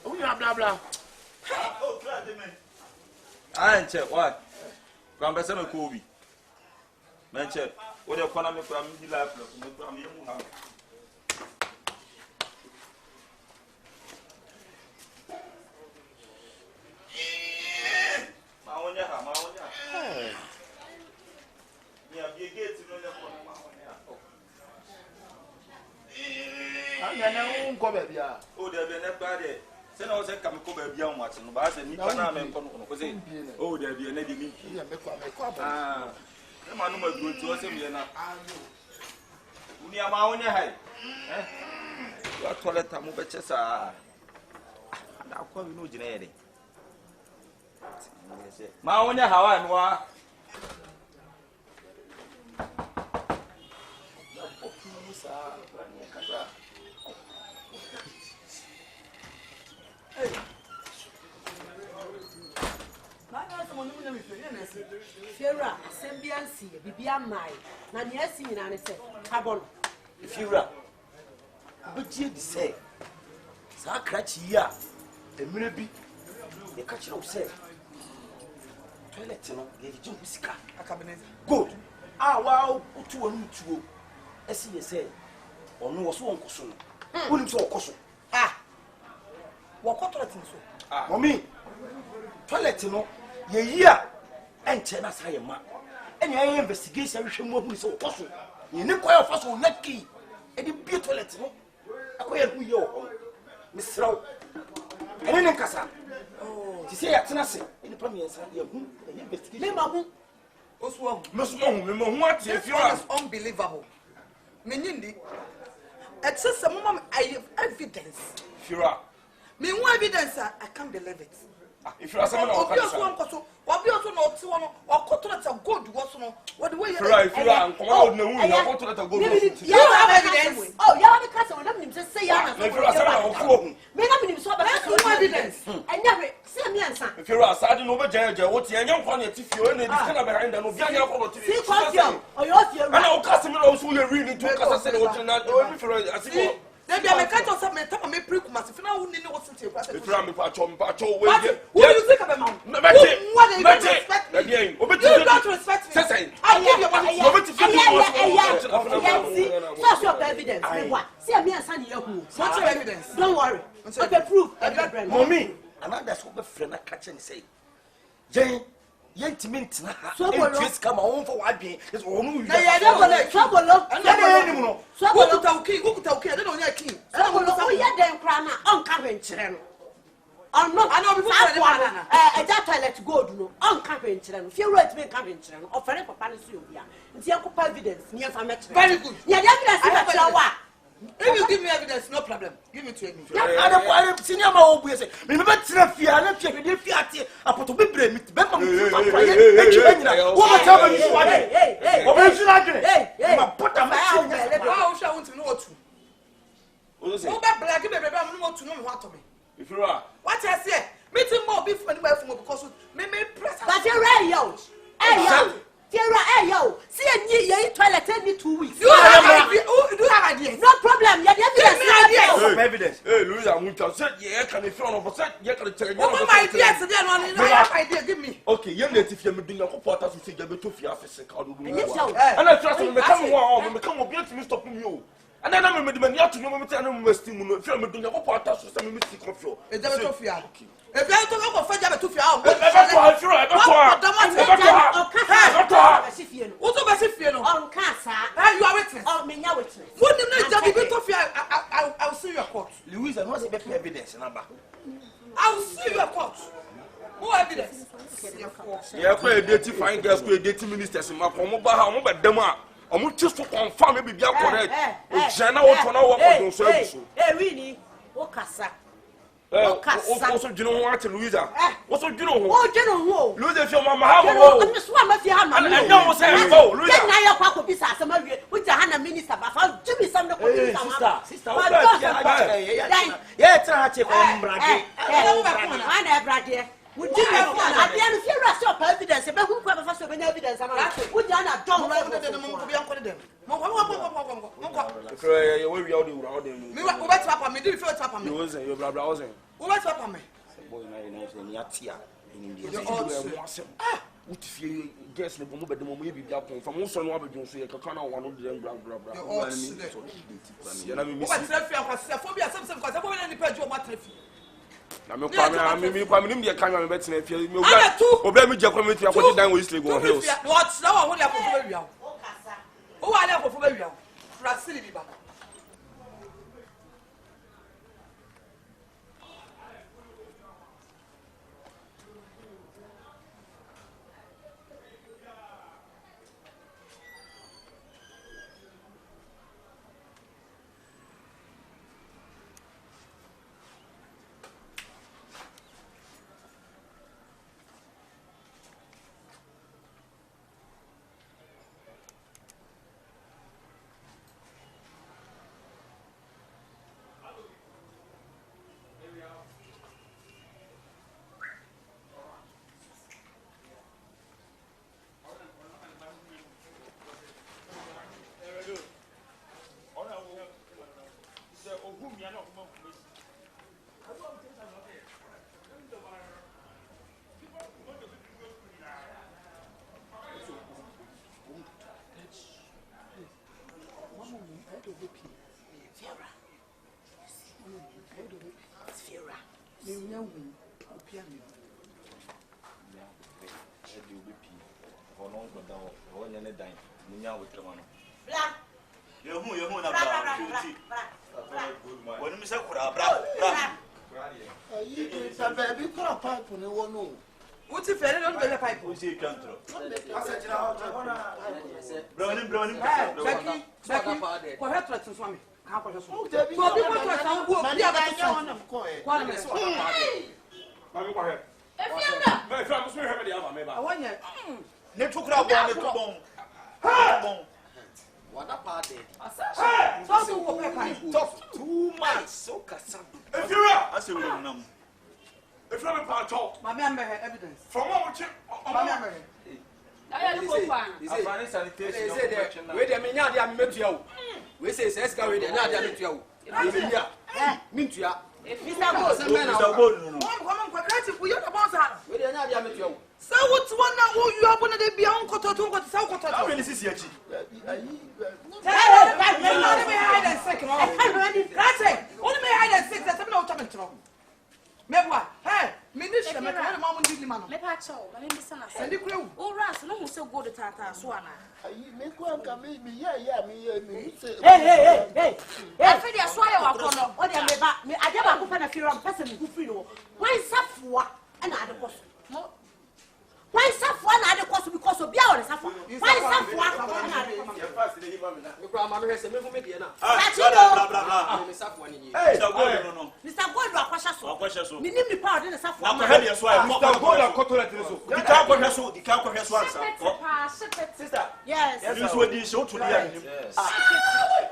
F: Oh, blah blah. Oh, I ain't check what? Grandpa Sam Kobe. Man, check what the economy from the life from you. Yeah, be a gate to know the I'm going to go. Oh, there'll be a bad day. Send us a chemical baby on watching, but I said, oh, there'll be a lady. Ah, the man was good to us. We are my own head. Your toilet, I'm over chess. Now, call you no generic. My own how I know.
J: Fira, sembiansi, bibia mai. Na niasi nyina ne se. Abon.
F: Fira. Obetie di se. Sa krachi ya. Emire bi. E ka kire o se. Toilet no, ye ji musika. Akabenezer. Good. Ah, wow, otu anu tuo. Esi ye se. Onu wo so onkoso no. Woni so okoso. Ah. Wo ko toilet nso. Ah. Mommy. Toilet no, ye yia. Enche na sa ye ma. Enya ye investigation hwe mu ahu se okoso. Ye ne koy ofa so naki. E di bi toilet no. Akoye hu ye o. Misraw. Ene ne kasa. Oh. Ti se ya tena se. Ene pa mi ensa ye hu. Ye investigation.
J: Me ma hu.
F: Oswo. Me mo hu ati if you are
G: unbelievable. Menyindi. It says some mom I have evidence.
F: Fira.
G: Me who evidence I can't believe it.
F: If you are someone of
G: Obi also no ti wono okoto na good was no what the way
F: Fira if you are come out na hu na okoto na good.
G: You have evidence.
J: Oh, you have the case on them say ya na.
F: If you are someone of hu.
J: Me na me so ba
G: evidence.
J: Enya see me ansa.
F: If you are sad no be jeje what ye nyam kwa na tifio na dis kana behind no bia nya kwa tifio.
J: See confio. Oh, you are
F: and o kase me no so you read to kase say what na o mi Fira asiko.
G: They are making us some time me pre kuma se fina woni ne wose te kwa se.
F: If you are me pa chom we.
G: Who you think about man?
F: You
G: don't respect me.
F: Say
G: I give you money.
J: So your evidence me what? See me and Sunny Yaku.
G: What's your evidence?
J: Don't worry. Okay, proof.
F: Mommy, another school friend at catch and say, Jane, yet mint na. So just come on for what being is all new.
J: Trouble.
G: Okay, I don't know your king.
J: So yeah, then cry on current. I'm not. I know before that toilet go do on current. If you write me current, offer for Palestine. It's your evidence near for match.
G: Very good.
J: Yeah, evidence.
G: If you give me evidence, no problem. Give it to me.
F: I don't see my own way. Remember, Fear, and if you did Fiat, I put to be brave.
G: If you are what I say, meeting more beef anywhere from because me press.
J: But you're right, yo. Hey, yo. See a toilet every 2 weeks.
G: Do you have ideas?
J: No problem.
F: Yeah, evidence. Hey, Louis, I'm going to say, yeah, can you throw over set? Yeah, can you tell me?
G: What my ideas then on the idea? Give me.
F: Okay, you're not if you're doing your quarters, you say you're to fear physical. And
J: I
F: trust me, become a beauty, stopping you. And then I'm going to know I'm still if you're doing your quarters, so some mistake of you. It's never to fear.
G: If you don't go for Jabba to fear,
J: on Casa,
G: you are witness.
J: Oh, me, now witness.
G: What do you know? To fear, I'll see your court.
F: Louise, I must have evidence.
G: I'll see your court. More evidence.
F: Yeah, quite dating fine girls, dating ministers in my home, but them are. I'm just to confirm maybe be correct. Jana what for now what so.
J: Hey, really? Okasa.
F: Also, you know what, Louisa? Also, you know who?
J: Oh, you know who?
F: Louisa, your mama have a
J: I'm just one of your hammer.
F: I know what's happening. Louisa,
J: now your papa be some of you with the Hannah minister, but I'll give me some of the sister. Yeah, try to check. Would you have at the end of your rest of evidence? But who ever first of evidence? Would you not don't let them?
G: What's up? Me do feel tap on me.
F: Your brother wasn't.
G: What's up on me?
F: What if you guess the moment the moment you be from also no be so you can one of them blah. You know me.
G: What's that phobia something because I won't any page what
F: na me kwa me dey kan me betina afia me obra me je kwa me tia kwa dan we sleep on hills
G: what now what dey akofo bia o kasa o wa dey akofo bia frasili bi ba What's if I don't get a pipe? Who's your country? Brownie. What happened to Swami?
H: What a party.
G: Talk
F: 2 months. So Cassandra. If you're I say we don't know. If you're a part talk,
G: my member had evidence.
F: From what you
G: my member.
E: We dey me nya dia me metua o. We say ska we dey nya dia metua o. Mintua.
J: Mr. Go,
G: Come on, creative. We are the boss.
E: We dey nya dia metua o.
G: So what's one now? Who you are going to be on Koto to what South Koto?
I: How many is here?
G: Only may hide and seek that I'm not talking to. Mebwa, hey, Minister, my mom and Disney man. Let her show, my name is Sana. Send the crew. All right, so long as you go to Tata, Swana.
H: Make one come me, yeah, me.
J: Hey. I feel you're swire or color. What do you mean? I never open a few person who feel. Why Safwa and other person? Why Safwa and other person because of Biao and Safwa? Why Safwa and other person? Mr. Gold, Mr. Minimum power in the Safwa.
I: Mr. Gold, I got to let you. The cow has so the cow has one.
J: Sister, yes.
I: This will be so to the end.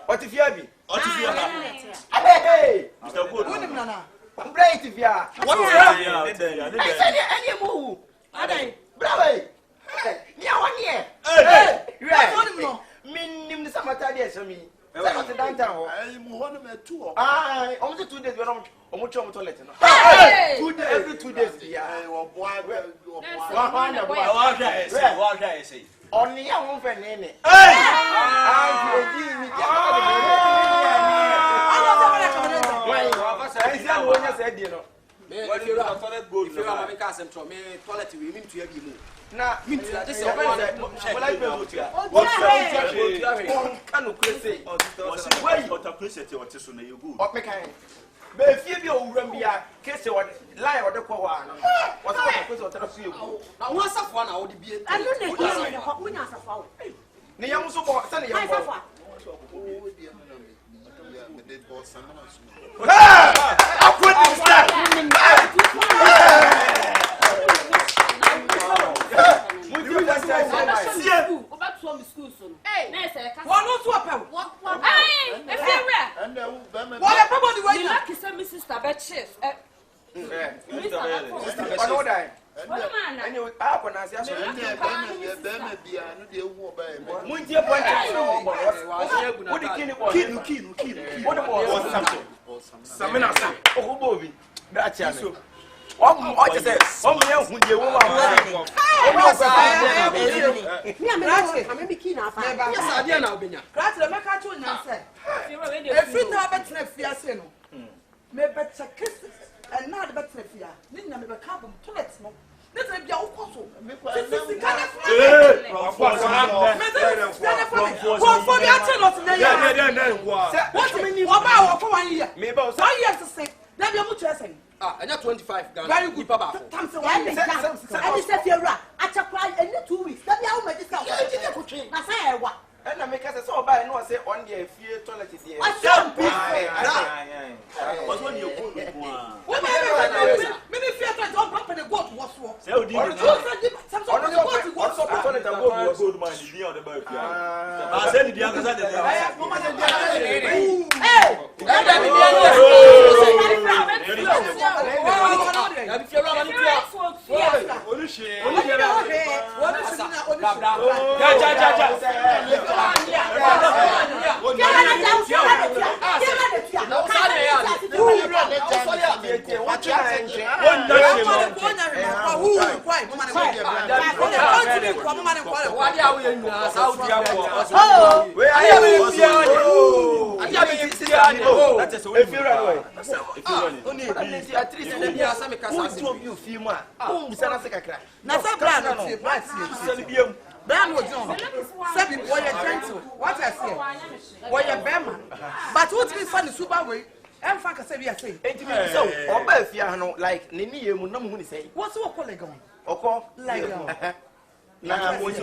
C: What if you have me?
I: What if you have?
C: Hey,
I: Mr. Gold,
C: I'm great if you are.
I: what is that?
C: I said any move. Bravo. Yeah, 1 year.
G: Hey,
C: Right. Minim the summertime, yes, me. That's the downtown.
H: I'm one of my tour.
C: Ah, only 2 days. We're on toilet. Every 2 days. Yeah. Only a woman for name.
E: If you are toilet gold, if you are making us from me, toilet, we mean to have you. Now, this is one and 25 very good, Papa.
C: And I make us so bad. No, I say on the fear toilet is here.
I: What's when you go?
G: Many theaters don't pump and go to what's wrong.
I: So, do you
G: Some
I: good man? You on the boat. I said the other side.
G: But what's been funny, super way? I'm Frank, I said, we are saying,
C: so, like, Nini, you will not say,
G: what's your colleague on?
C: Okay, like, now, you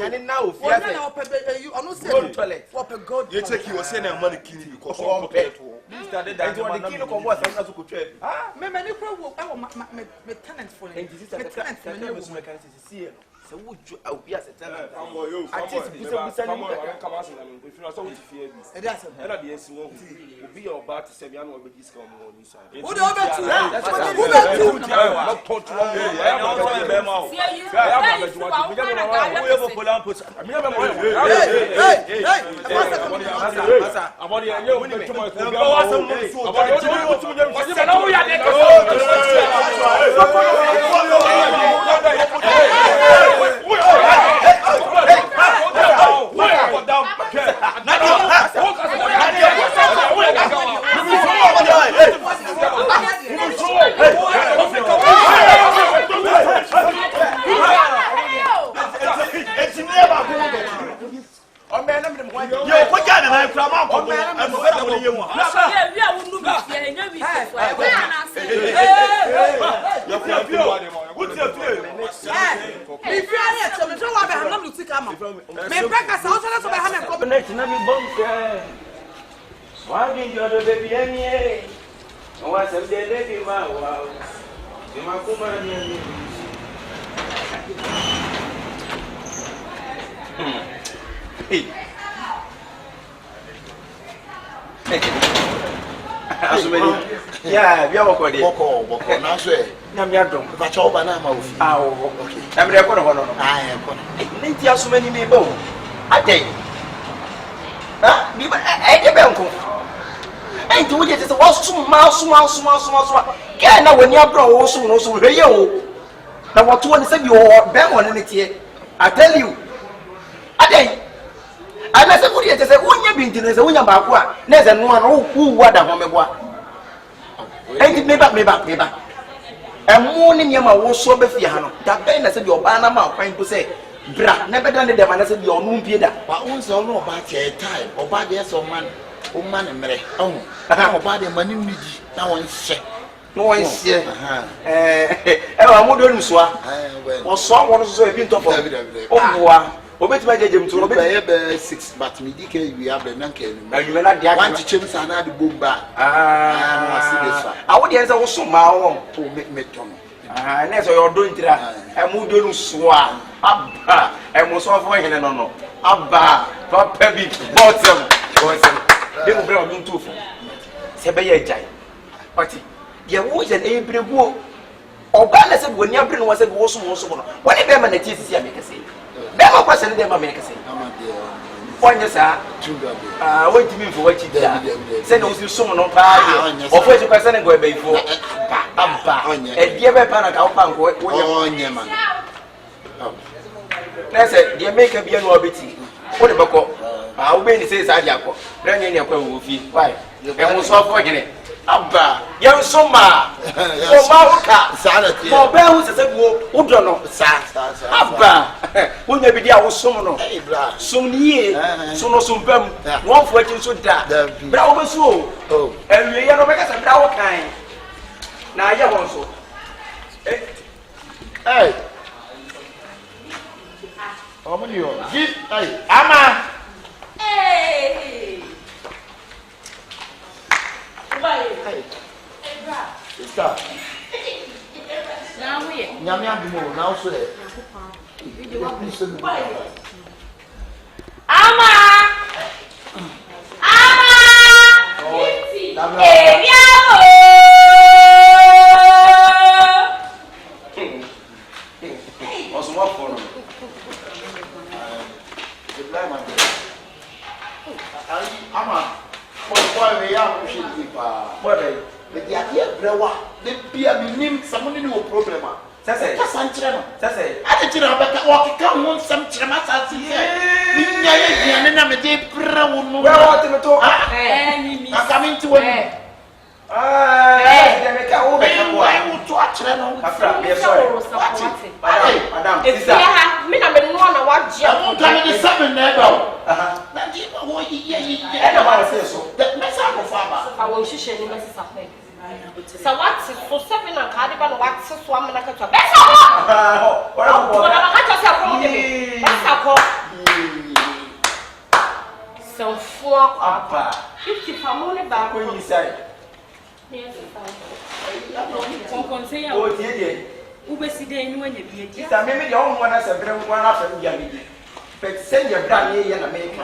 C: are not saying toilet. What a god, you take your send money killing because of this started that one the kilo was not could trade. Ah, maybe my tenants for it. Tenants for the so would you be as a tenant? I just come out if you are so fear. And that's a be your bar to say, you know, with this come on inside. What about you? That's what
G: If you are here, so me don't want to have to come. Me breakfast, I also have to have a combination of me
C: why did you do baby any? I want some day wow. You ma kuma ni. Asumeni. Yeah, we are working. Boko. Na so e. Na me adom. Ba cha oba na ma ofi. Ah, okay. Na me dey kono hono no. Ah, e kono. Nti asumeni me ba o. Adai. Ah, bi ba e dey be nko. Enti wo je se wo suma. Ke na wani abro wo sum no so hweye o. Na wo to ni se bi o be mo ne tie. I tell you. Adai. Ana se kuri ete se wonya binti ne se wonya ba ko a na se no ano wu wada ho meboa. Enti me ba. Emu ni nyama wo so be fie ha no. Da be na se bi oba na ma kwan po se bra na be da ne dem na se bi onu mpie da.
H: Ba unse onu oba tie time. Oba de so man. O man mere. Ohu. Oba de mani nidi na won hye.
C: No one see. Wa mo do nso a. O so won so e bi ntofo. O boa. Obeti ma jejem to obeti
H: be 6 but me dike wi abre na nka enu.
C: You na dia.
H: Want to change sana de bomba.
C: No see this one. Awo de nse wo so ma wo.
H: To me ton.
C: Na so yo do ntira. E mu do nso a. Abba. E mo so fo hene no. Abba. Papa bi bottom. Dem bra o ntufo. Se be ye jai. Oti. Ye wo je na ebregu oba na se woni abre no wo se wo so no. Woni be ma na tie sisi amekase. Bema kwase ne ma menekase. Onye sa. Wonti mi fo wachi da. Se na usi som no pa de. Ofo eji kwase ne go ebe ifo. Abba. E die be pa na ka opa nko
H: onye man.
C: Na se die make bia no obeti. Wo de beko. Wo be ni se sa dia ko. Bra nye ne kwa wo fi. Why? E mo so fo gene. Abba, yan soma. O ma uka.
H: Salati.
C: Mo be hu se wo udo no. Sa. Abba. Wonya bi dia wo som no.
H: Eh bra.
C: Som ni ye. So no som bam. Won fo akin so da. Bra wo besu o. Oh. Ewie ya no be ka se bra wo kan. Na ya won so.
H: Hey. Omo ni o. Gi. Hey. Ama.
B: Hey.
H: Hey, bra. Sister.
B: Now we.
H: Nyame adumo now so there.
B: Ama.
H: But the idea brewa, the beer meaning someone in no problem.
C: Sase.
H: Sanchema.
C: Sase.
H: I didn't know about walk come some chemas as he said. Nina me de brown.
C: Where want to talk?
H: I'm coming to him.
C: They make a woman.
H: I will watch them.
C: Madam,
B: if you have me, I'm one of what you
H: won't come in the 7 never. That mess up of Father. I will share the message of me. So what's it for 7 and Cardigan? What's it for? I'm not going to better. What I got yourself from me. That's a call. So 4 upper 50 from only back when you say. Yes,
C: oh, dear.
A: Ube si de enu anya bi edi.
C: Ita me me de on wana se bre ngwa na fa bia me di. But send your brand here na America.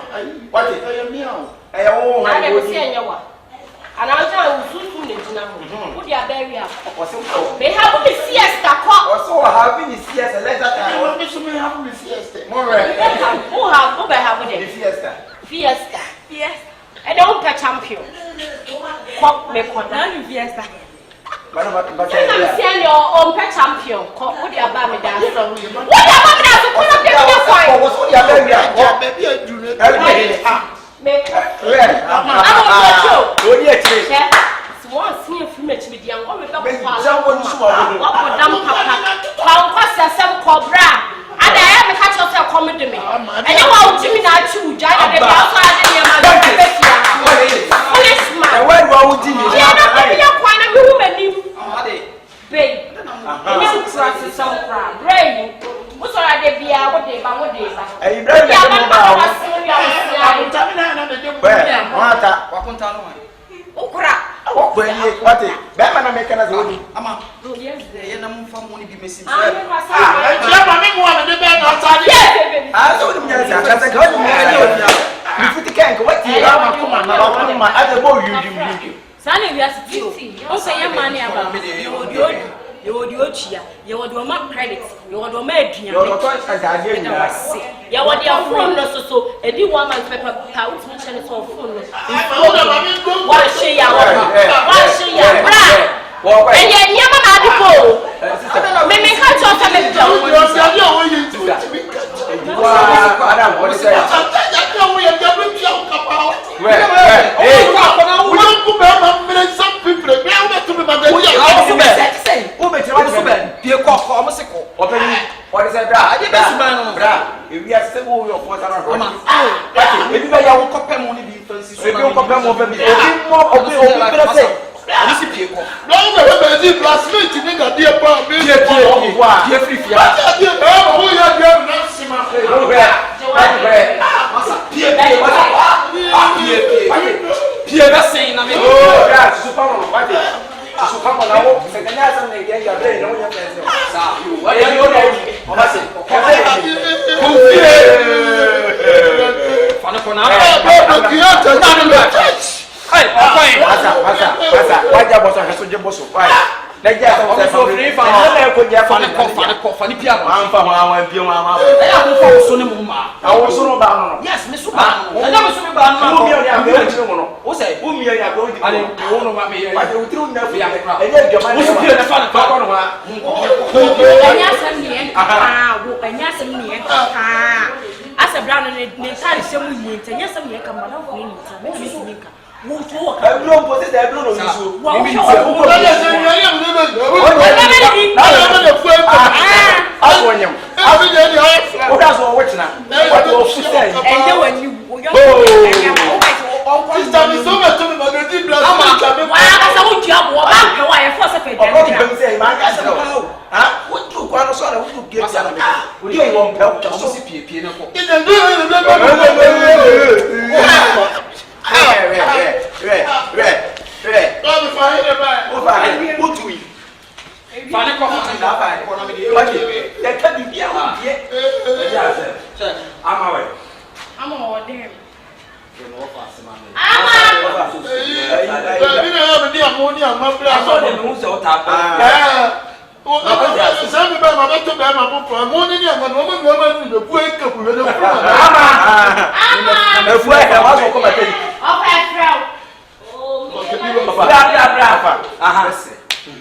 C: What is your meal? Eh o
B: na de se anya wa. Ana aja ususu ne jina ho. Wo dia bury am. They have the siesta call.
C: Also having the siesta later time.
H: What is me having the siesta?
C: More right.
B: Who have the
C: fiesta.
B: Fiesta. Yes. I don't catch champion. Pop me corner fiesta.
C: But
B: I'm saying your own pet champion. What do you about me dance? What do you about me dance? What do you about me?
C: What do you about me?
H: Baby, I do not.
B: Make one senior female to be the young woman. What cobra? And I am a catch yourself coming to me. And you want Jimmy not to Jana the outside in your mother. Policeman.
C: Where won't you?
B: Yeah, not a woman. Babe, you trust some crap. Brain. What's all right? Be out. What day? What day?
C: Hey, Ibrahim,
B: yeah,
C: I'm
A: you would you would do my credit, you would do my dream.
C: Your choice as I did.
B: You would your phone, so a new woman's paper pouch, which is all full. What she ya? What she ya? And yet, never had the pole. Maybe catch off and let go.
C: What is that? If we are still your father, if you are copper money defense, if you copper more, yes, Miss as a brown and a some unit, and yes, some come on for me.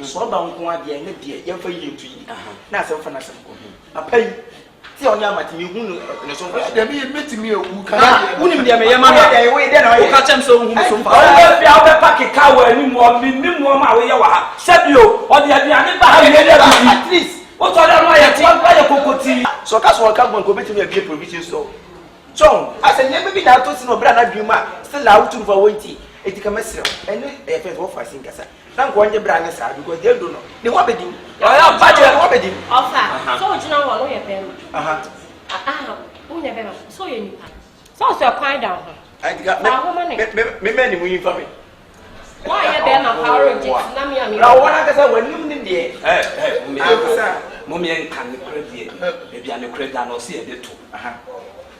C: So about one day, and dear, young for you to eat. Now, so for nothing. I pay. See on your matter, you wouldn't be admitting me who can't. Wouldn't be a man. Then I catch him so whom so far. I'll be packing cow and more my way. Said you, or the other at least. What other way? Cocoa tea. So that's what come on, commit to me a beer provision. So, I said, never been out to see no brother, you might still out to for waiting. It can mess up, and if it was for Sinkasa. I'm going to bring us out because they don't know. They want to do. I am budget, what they do.
B: So, you know what? So, you so, quiet down. I got
C: many moving for me.
B: Why are there no power of Jimmy?
C: Now, what I said when you in the
I: air, Mummy can credit, maybe I'm a credit and I'll see a little.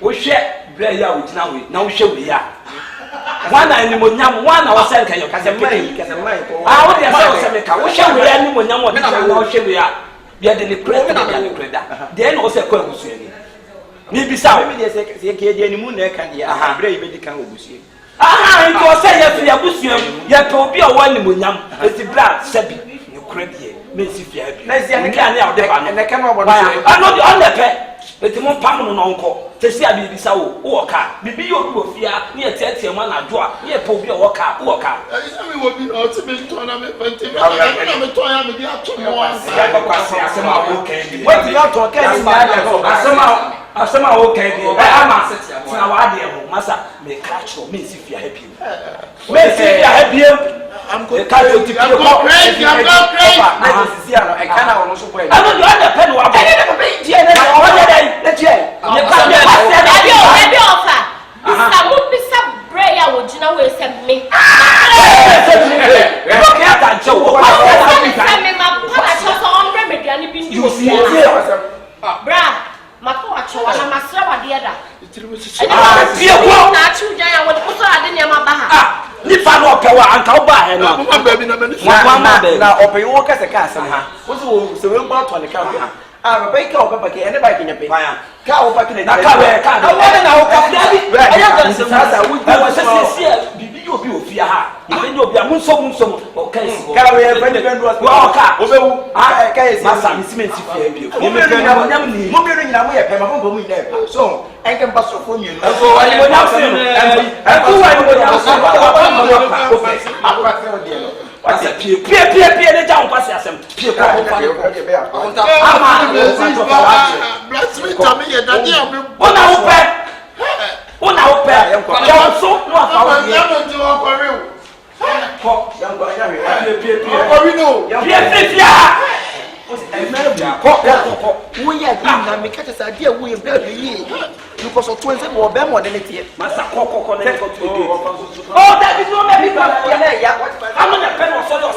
I: We share bread now, show we are. One animal, one our son can you can say money, can say money. I would have we shall we animal number, now shall we are. We are the credit, then also a question. Maybe some maybe they say, any moon can be brave medical bush. Ah, it was said that we are bushing, yet to be a one animal, it's the black, Sabby, you credit, Missy Fiat. Let's see, I can't out there, and I come over. I'm not on the pet. Let him permanent uncle. To see a baby so walker. Maybe you will fear near 30 man a draw, near Pope walker.
H: I will be ultimate tournament, but I'm a tournament.
C: What you are talking about? I somehow okay. I'm a Massa may catch or miss if you're happy. Miss if you're happy.
H: I'm going
C: crazy.
H: I'm going crazy. I'm going crazy.
C: I can't also play.
F: I don't know the pen wa. I never be here. Let's hear. You can't be
B: offer. Bisa prayer would you know where send me. Bra, my poor child, I'm a server the other.
F: What's a peer, the down pass him.
C: Because of 20 more more than it is. Master Coco. Oh, that is no maybe. I'm not a pen or someone.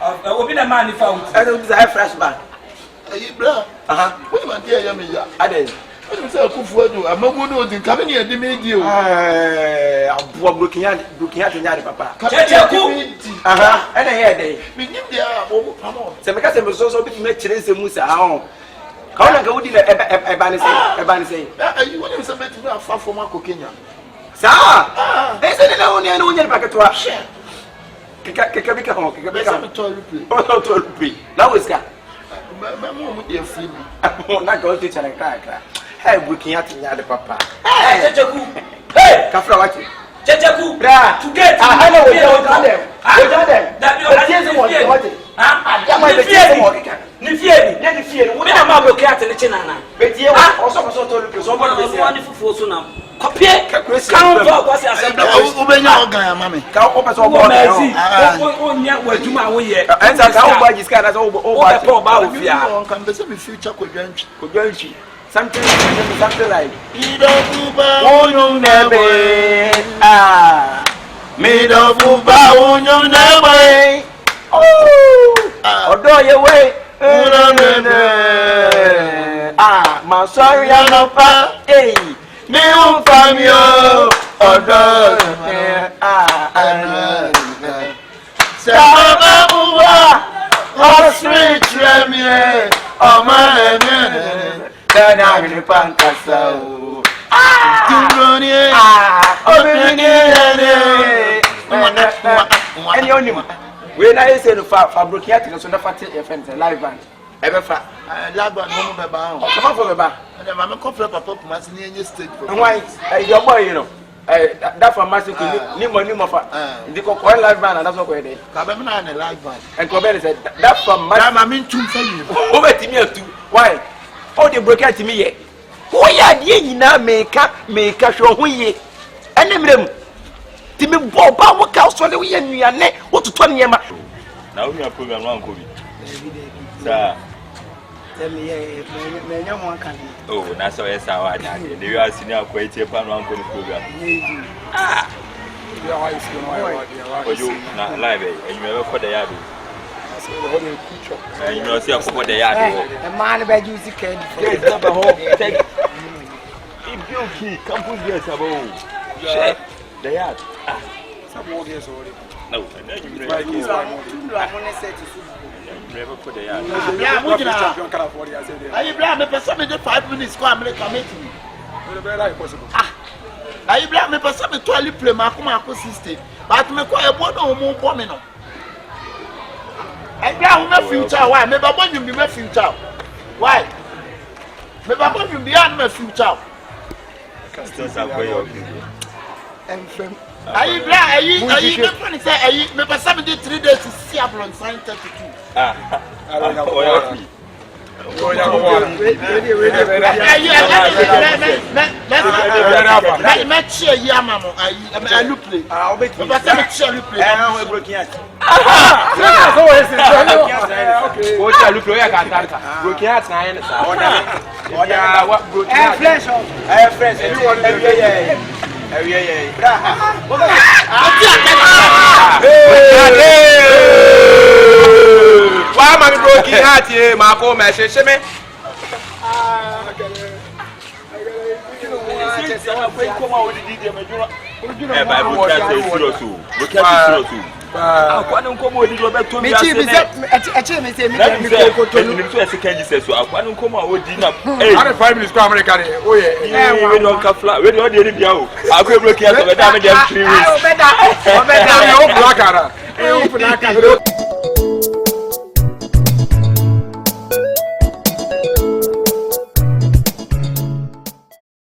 F: I will be the man if I was a flashback.
H: What about the yummy? I did. I'm not going to come in here to meet you. I'm looking at Papa. And I had a so because I was also being met to Musa. How long ago did a banner say? You want to far from my cooking? Sir, they said it only and only back at wash. Now it's got my mom, dear free. I'm not going to tell a cry. Hey, looking at the papa. Hey, Kafrawati.
F: Jajaku, to get
H: I know we don't
F: got them. That you
C: something like made of although you wait, my sorry, I'm not hey, no family, although sweet Remy, oh my. Then I'm in the pancasa. And only when I say the fabricating, so never take your friends a live band. Ever fat, live band, come on for the back. And I'm a couple of papa must near your state. And why, your boy, you know, that for Master Nimo, the cocoa live band, and that's not where they come and a live band. And Corbett said, that from my mean to you. Over to me too. Why? Oh, they broke out to me yet. Why are you now make a show? Who ye? And them Timmy Bob, what cows for the way and you are net? What to 20 years?
I: Now we are program one Kobe. Sir,
C: tell me, one can.
I: oh, that's how it's our idea. They are senior quite a pan one program. Ah, you are not live, and you ever put the yard. And you know, see, I put the yard.
C: A man by using candy.
I: If you keep campus, yes, about the yard.
C: Some more years already.
I: No, and then you never put the yard.
H: Yeah, what are you blaming for something 5 minutes? Come and come to me.
C: Very possible.
H: Are you blaming for something to only play my system? But me quite one or more bombing. And now, my future, why? Maybe I want you to be my future. Why? Maybe I want you beyond my future.
I: Still some way okay.
H: And from Ayi me funny say me for 73 days to see Ablon sign 32.
F: Why am I broken heart here? My poor man, she me.
H: Hey,